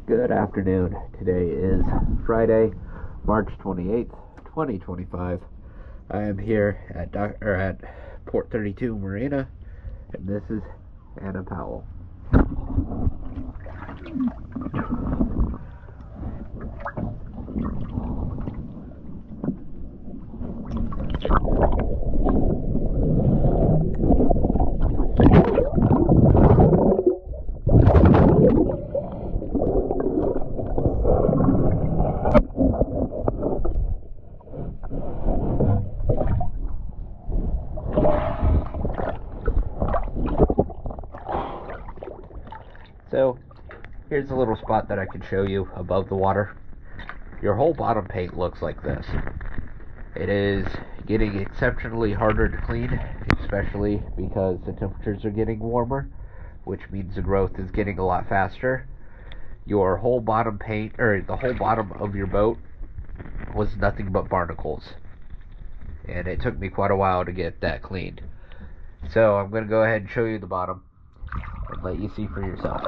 Good afternoon. Today is Friday, March 28th, 2025. I am here at Port 32 Marina, and this is Anapauo. So, here's a little spot that I can show you above the water. Your whole bottom paint looks like this. It is getting exceptionally harder to clean, especially because the temperatures are getting warmer, which means the growth is getting a lot faster. Your whole bottom paint, or the whole bottom of your boat, was nothing but barnacles. And it took me quite a while to get that cleaned. So I'm going to go ahead and show you the bottom and let you see for yourself.